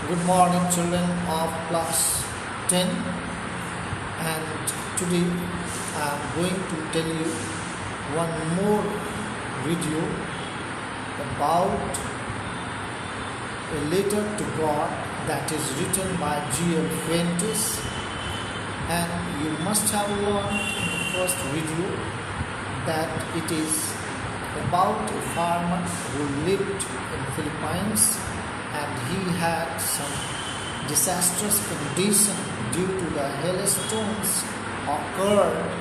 Good morning, children of class 10. And today I am going to tell you one more video about a letter to God that is written by G.L. Fuentes. And you must have learned in the first video that it is about a farmer who lived in Philippines, and he had some disastrous condition due to the hailstones occurred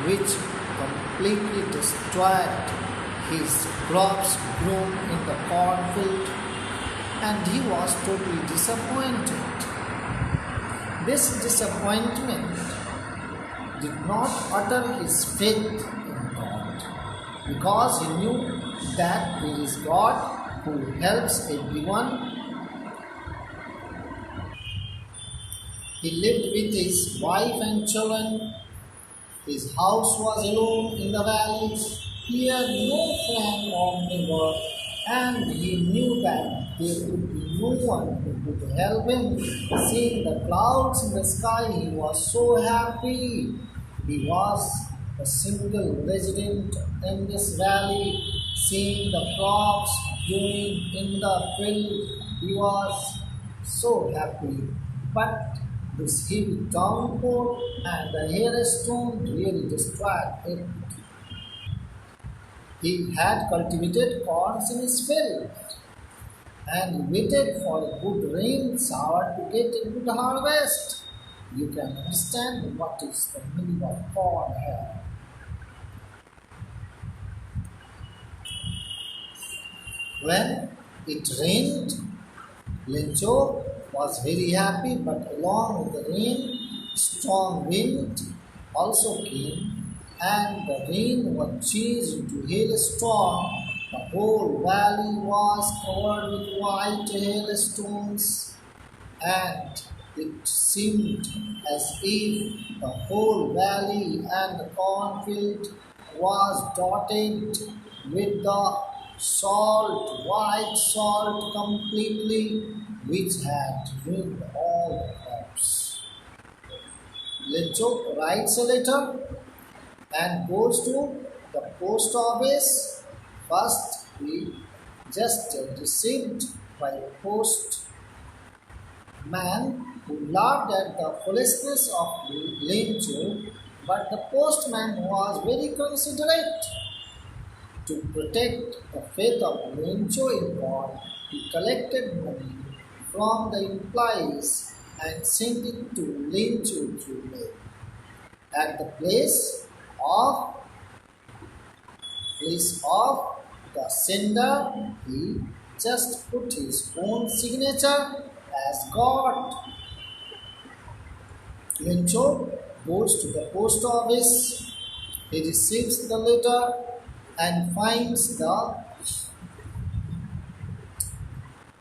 which completely destroyed his crops grown in the cornfield, and he was totally disappointed. This disappointment did not utter his faith in God, because he knew that it is God who helps everyone. He lived with his wife and children. His house was alone in the valleys. He had no friend or neighbor, and he knew that there would be no one who could help him. Seeing the clouds in the sky, he was so happy. He was a single resident in this valley. Seeing the crops growing in the field, he was so happy. But this heavy downpour and the hailstone really destroyed it. He had cultivated corn in his field, and he waited for a good rain shower to get a good harvest. You can understand what is the meaning of corn here. When it rained, Lencho was very happy, but along with the rain, strong wind also came, and the rain was changed into hailstorm. The whole valley was covered with white hailstones, and it seemed as if the whole valley and the cornfield was dotted with the white salt completely, which had ruined all the crops. Lencho writes a letter and goes to the post office. First, he just received by a postman who laughed at the foolishness of Lencho, but the postman was very considerate. To protect the faith of Lencho in God, he collected money from the employees and sent it to Lencho through mail. At the place of the sender, he just put his own signature as God. Lencho goes to the post office. He receives the letter and finds the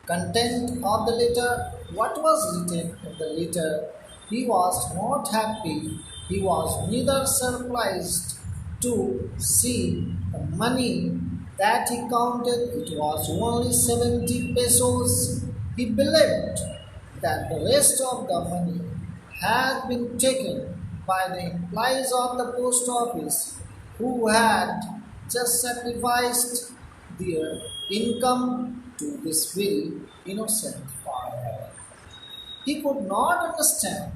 content of the letter. What was written in the letter? He was not happy. He was neither surprised to see the money that he counted. It was only 70 pesos. He believed that the rest of the money had been taken by the employees of the post office, who had just sacrificed their income to this very innocent farmer. He could not understand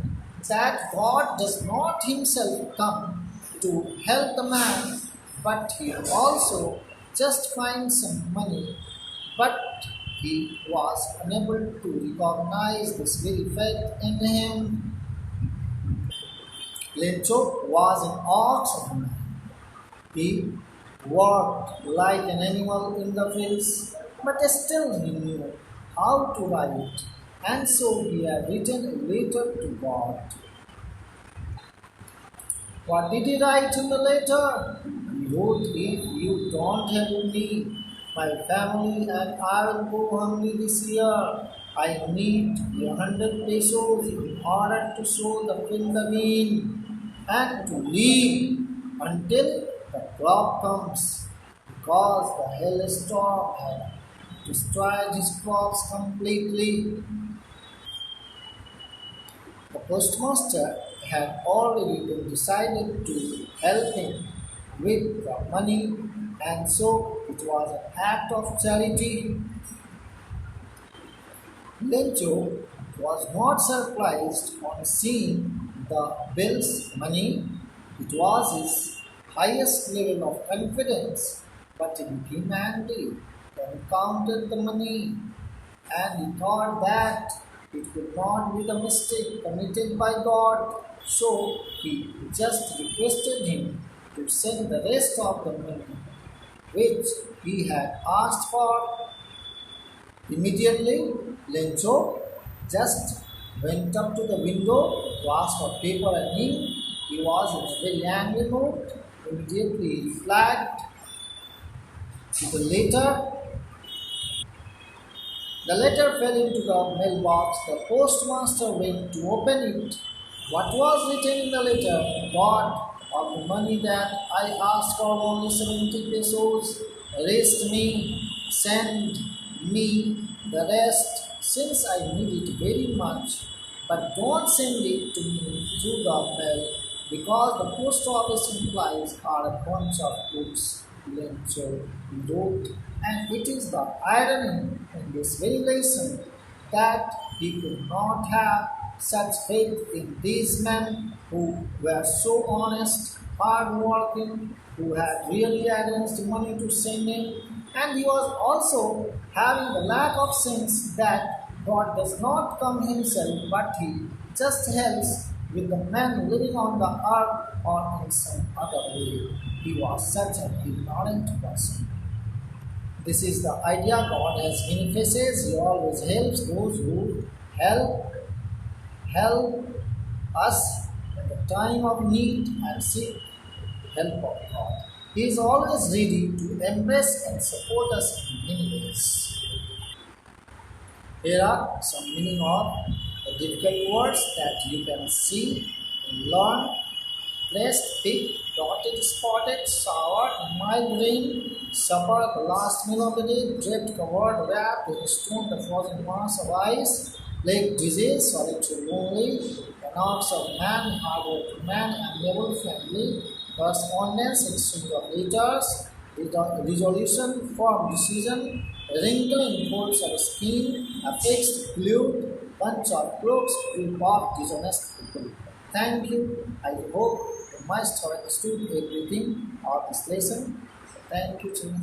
that God does not himself come to help the man, but he also just finds some money. But he was unable to recognize this very fact in him. Lencho was an ox. He worked like an animal in the fields, but still he knew how to write, and so he had written a letter to God. What did he write in the letter? He wrote, "If you don't help me, my family and I will go hungry this year. I need 100 pesos in order to sow the field again and to live until the crop comes, because the hailstorm had destroyed his crops completely." postmaster had already been decided to help him with the money, and so it was an act of charity. Lencho was not surprised on seeing the bill's money. It was his highest level of confidence, but he became angry when he counted the money, and he thought that it could not be the mistake committed by God. So he just requested him to send the rest of the money which he had asked for. Immediately, Lencho just went up to the window to ask for paper and ink. He was in a very angry mood. Immediately, he flagged to the letter. The letter fell into the mailbox. The postmaster went to open it. What was written in the letter? God, of the money that I asked for only 70 pesos. Rest me, send me the rest since I need it very much. But don't send it to me through the mail because the post office implies are a bunch of books. Lencho wrote, and it is the irony in this very lesson that he could not have such faith in these men who were so honest, hard-working, who had really arranged money to send him, and he was also having the lack of sense that God does not come himself, but he just helps with the man living on the earth or in some other way. He was such an ignorant person. This is the idea. God has many faces. He always helps those who help us at the time of need and seek help of God. He is always ready to embrace and support us in many ways. Here are some meaning of the difficult words that you can see and learn. Blessed, big, dotted, spotted, sour, mild rain, supper, the last meal of the day, draped, covered, wrapped with a stone, the frozen mass of ice, plague, disease, solitary, lonely, the knocks of man, hard to man, amiable, friendly, correspondence, exchange of letters, resolution, firm decision, wrinkle in folds of skin, a fixed, glued, bunch of crooks, group of dishonest people. Thank you. I hope you must have understood everything of this lesson. Thank you, children.